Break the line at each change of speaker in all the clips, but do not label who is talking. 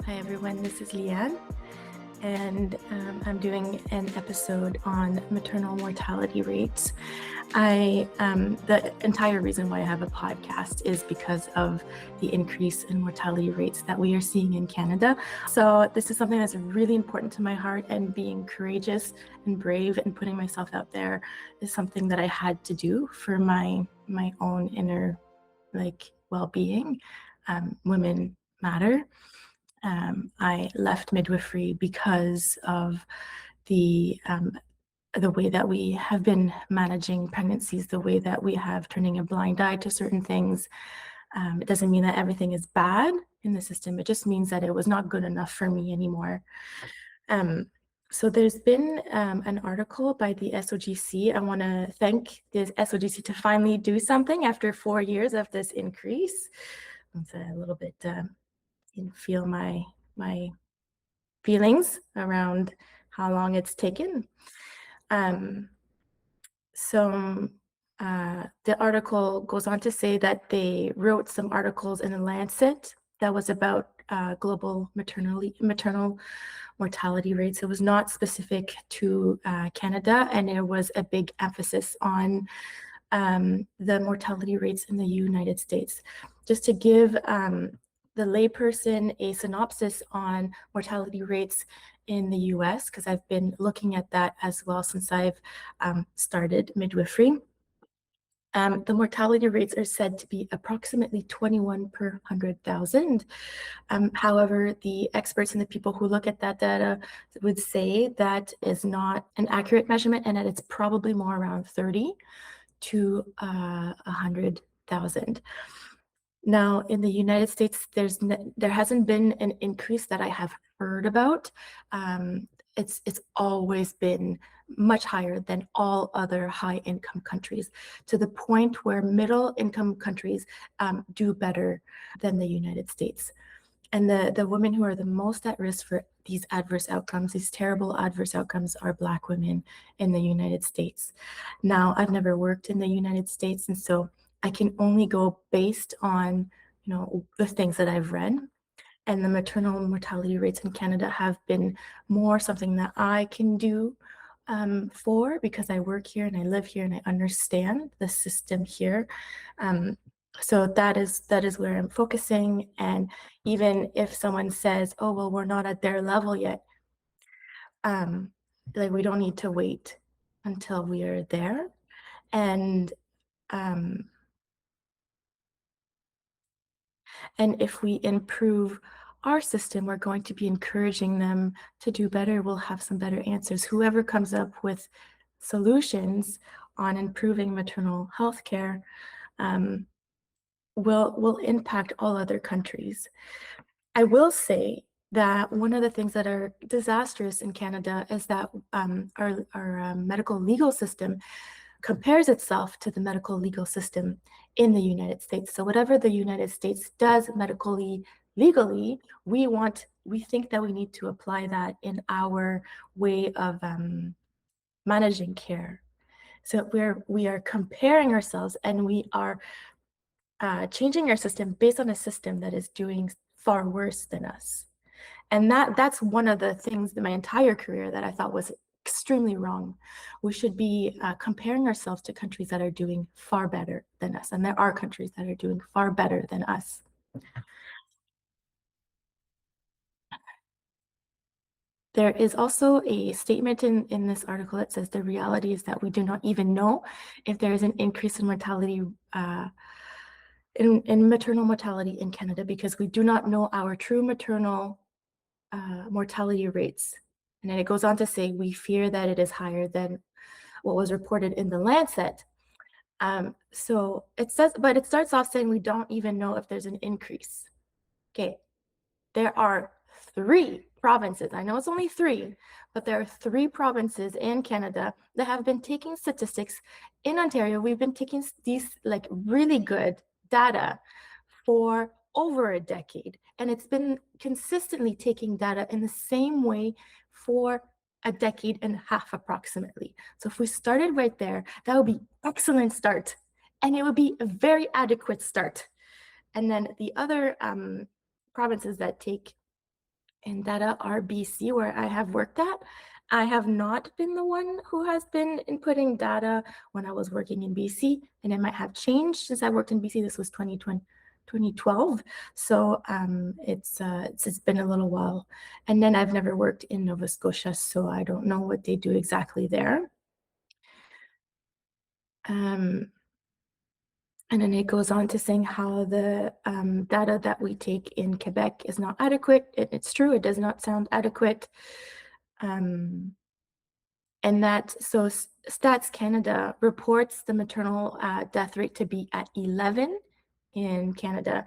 Hi everyone, this is Leanne, and I'm doing an episode on maternal mortality rates. The entire reason why I have a podcast is because of the increase in mortality rates that we are seeing in Canada. So this is something that's really important to my heart, and being courageous and brave and putting myself out there is something that I had to do for my own inner well-being. Women matter. I left midwifery because of the way that we have been managing pregnancies, the way that we have turning a blind eye to certain things. It doesn't mean that everything is bad in the system. It just means that it was not good enough for me anymore. So there's been an article by the SOGC. I want to thank the SOGC to finally do something after 4 years of this increase. It's a little bit feel my feelings around how long it's taken. The article goes on to say that they wrote some articles in the Lancet that was about global maternal mortality rates. It was not specific to Canada, and there was a big emphasis on the mortality rates in the United States. Just to give the layperson a synopsis on mortality rates in the US, because I've been looking at that as well since I've started midwifery. The mortality rates are said to be approximately 21 per 100,000. However, the experts and the people who look at that data would say that is not an accurate measurement, and that it's probably more around 30 to 100,000. Now, in the United States, there hasn't been an increase that I have heard about. It's always been much higher than all other high-income countries, to the point where middle-income countries do better than the United States. And the women who are the most at risk for these adverse outcomes, these terrible adverse outcomes, are Black women in the United States. Now, I've never worked in the United States, and so I can only go based on, the things that I've read. And the maternal mortality rates in Canada have been more something that I can do because I work here and I live here and I understand the system here. So that is where I'm focusing. And even if someone says, "Oh, well, we're not at their level yet," we don't need to wait until we are there. And if we improve our system, we're going to be encouraging them to do better. We'll have some better answers. Whoever comes up with solutions on improving maternal health care will impact all other countries. I will say that one of the things that are disastrous in Canada is that our medical legal system compares itself to the medical legal system in the United States. So whatever the United States does legally, we think that we need to apply that in our way of managing care. So we are comparing ourselves, and we are changing our system based on a system that is doing far worse than us. And that's one of the things in my entire career that I thought was extremely wrong. We should be comparing ourselves to countries that are doing far better than us. And there are countries that are doing far better than us. There is also a statement in this article that says the reality is that we do not even know if there is an increase in mortality in maternal mortality in Canada, because we do not know our true maternal mortality rates. And then it goes on to say, we fear that it is higher than what was reported in the Lancet. So it says, but it starts off saying we don't even know if there's an increase. Okay, there are 3 provinces. I know it's only 3, but there are 3 provinces in Canada that have been taking statistics. In Ontario, we've been taking these really good data for over a decade, and it's been consistently taking data in the same way for a decade and a half approximately. So if we started right there, that would be an excellent start, and it would be a very adequate start. And then the other provinces that take in data are BC, where I have worked at. I have not been the one who has been inputting data when I was working in BC, and it might have changed since I worked in BC. This was 2012. So it's been a little while. And then I've never worked in Nova Scotia, so I don't know what they do exactly there. And then it goes on to saying how the data that we take in Quebec is not adequate. It's true, it does not sound adequate. And that, so Stats Canada reports the maternal death rate to be at 11 in Canada.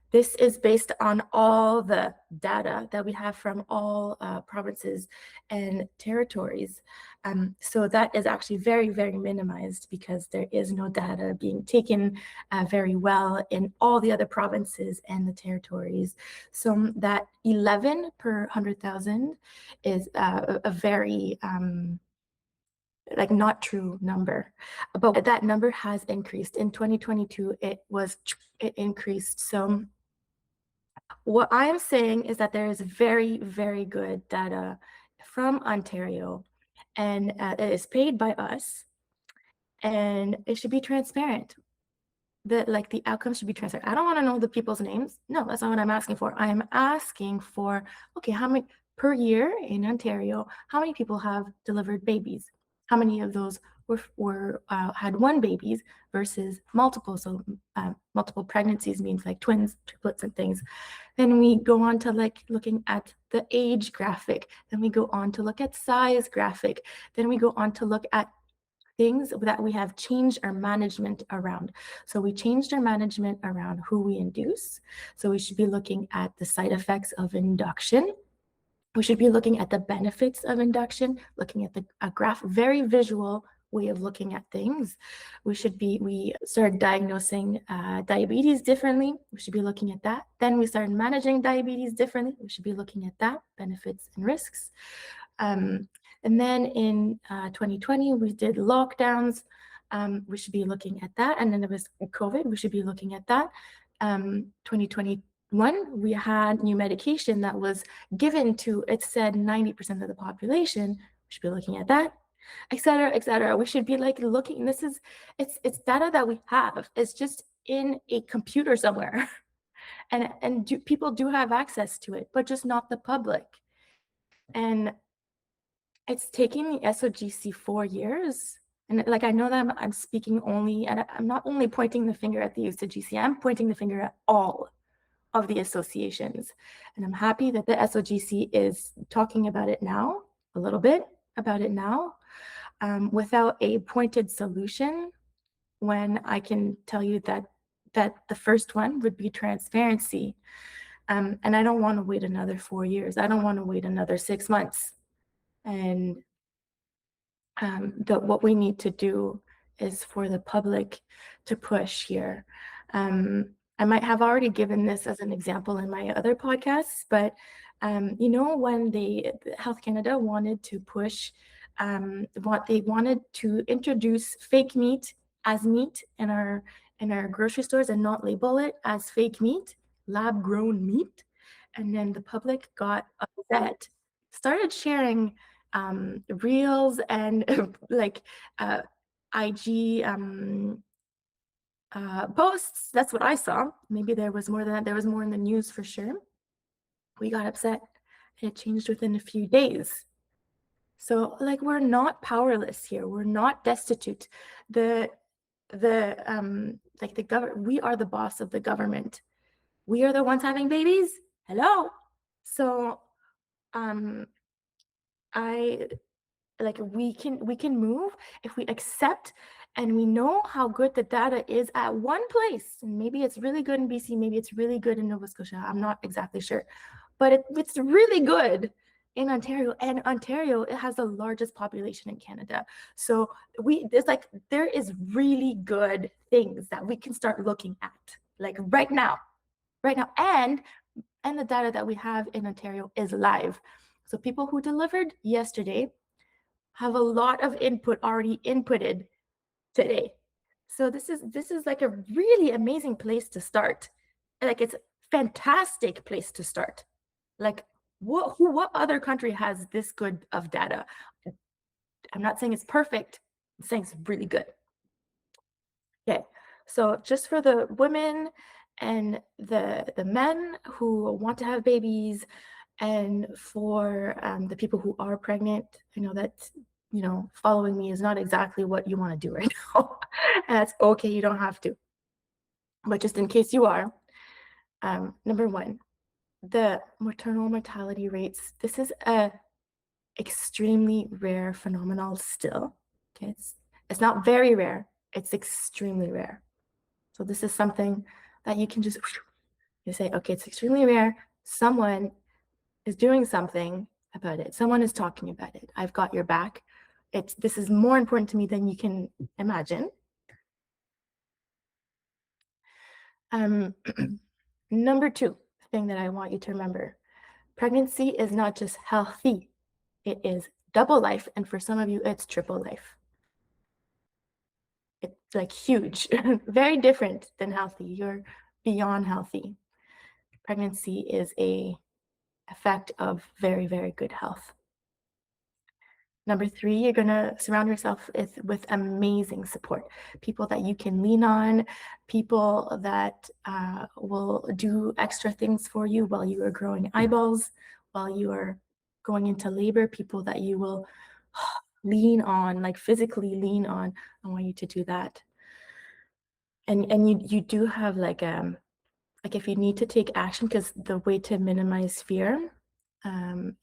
This is based on all the data that we have from all provinces and territories. So that is actually very, very minimized because there is no data being taken very well in all the other provinces and the territories. So that 11 per 100,000 is a very like not true number, but that number has increased. In 2022, it increased. So what I'm saying is that there is very, very good data from Ontario, and it is paid by us, and it should be transparent. The outcomes should be transparent. I don't want to know the people's names. No, that's not what I'm asking for. I am asking for, okay, how many per year in Ontario, how many people have delivered babies? How many of those were had one babies versus multiple? So multiple pregnancies means like twins, triplets, and things. Then we go on to like looking at the age graphic. Then we go on to look at size graphic. Then we go on to look at things that we have changed our management around. So we changed our management around who we induce. So we should be looking at the side effects of induction. We should be looking at the benefits of induction, looking at a graph, very visual way of looking at things. We started diagnosing diabetes differently. We should be looking at that. Then we started managing diabetes differently. We should be looking at that, benefits and risks. And then in 2020, we did lockdowns. We should be looking at that. And then there was COVID. We should be looking at that. 2021, we had new medication that was given to, it said 90% of the population. We should be looking at that, et cetera, et cetera. We should be like looking, it's data that we have. It's just in a computer somewhere. And people do have access to it, but just not the public. And it's taking the SOGC 4 years. And like, I know that I'm speaking only, and I'm not only pointing the finger at the SOGC, I'm pointing the finger at all of the associations. And I'm happy that the SOGC is talking about it now, a little bit about it now, without a pointed solution, when I can tell you that the first one would be transparency. And I don't want to wait another 4 years. I don't want to wait another 6 months. And what we need to do is for the public to push here. I might have already given this as an example in my other podcasts, but when Health Canada wanted to push, they wanted to introduce fake meat as meat in our grocery stores and not label it as fake meat, lab grown meat, and then the public got upset, started sharing reels and like IG posts. That's what I saw. Maybe there was more than that. There was more in the news for sure. We got upset and it changed within a few days. So like, we're not powerless here. We're not destitute. Like the government, we are the boss of the government. We are the ones having babies. Hello. So we can move if we accept and we know how good the data is at one place. And maybe it's really good in BC, maybe it's really good in Nova Scotia. I'm not exactly sure, but it's really good in Ontario. And Ontario, it has the largest population in Canada. So there is really good things that we can start looking at, like right now. And the data that we have in Ontario is live. So people who delivered yesterday have a lot of input already inputted today. So this is like a really amazing place to start. Like, it's fantastic place to start. Like, what other country has this good of data? I'm not saying it's perfect. I'm saying it's really good. Okay, so just for the women and the men who want to have babies, and for the people who are pregnant, I know that following me is not exactly what you want to do right now, and that's okay. You don't have to, but just in case you are, number one, the maternal mortality rates. This is a extremely rare phenomenon still. Okay, it's not very rare. It's extremely rare. So this is something that you can just you say, okay, it's extremely rare. Someone is doing something about it. Someone is talking about it. I've got your back. This is more important to me than you can imagine. Number two thing that I want you to remember, pregnancy is not just healthy, it is double life. And for some of you, it's triple life. It's like huge, very different than healthy. You're beyond healthy. Pregnancy is a effect of very, very good health. Number three, you're going to surround yourself with amazing support, people that you can lean on, people that will do extra things for you while you are growing eyeballs, while you are going into labor, people that you will lean on, like physically lean on. I want you to do that. And you do have like if you need to take action, because the way to minimize fear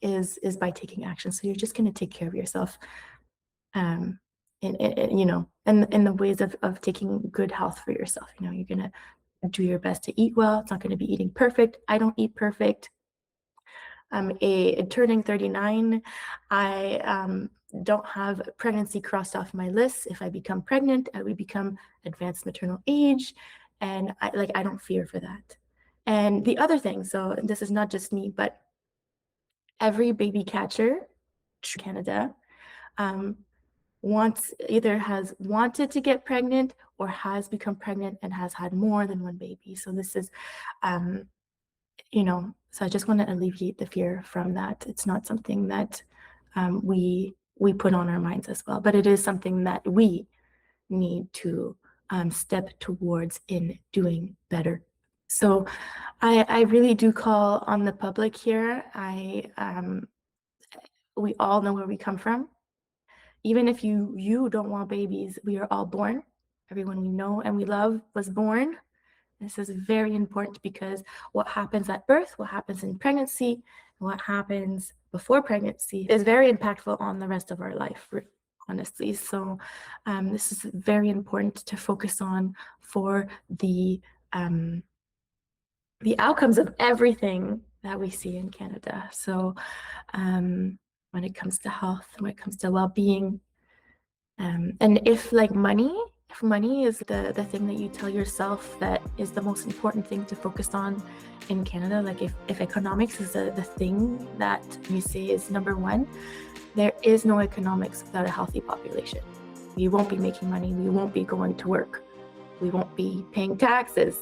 is by taking action. So you're just going to take care of yourself, in the ways of taking good health for yourself. You're going to do your best to eat well. It's not going to be eating perfect. I don't eat perfect. Turning 39, I don't have pregnancy crossed off my list. If I become pregnant, I would become advanced maternal age, and I don't fear for that. And the other thing, so this is not just me, but every baby catcher in Canada either has wanted to get pregnant or has become pregnant and has had more than one baby. So this is, so I just want to alleviate the fear from that. It's not something that we put on our minds as well, but it is something that we need to step towards in doing better. So I really do call on the public here. We all know where we come from. Even if you don't want babies, we are all born. Everyone we know and we love was born. This is very important because what happens at birth, what happens in pregnancy, and what happens before pregnancy is very impactful on the rest of our life, honestly. So this is very important to focus on for the outcomes of everything that we see in Canada. So when it comes to health, when it comes to well-being, and if money is the thing that you tell yourself that is the most important thing to focus on in Canada, like if economics is the thing that you say is number one, there is no economics without a healthy population. We won't be making money. We won't be going to work. We won't be paying taxes.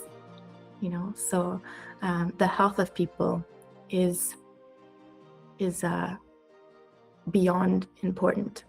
So the health of people is beyond important.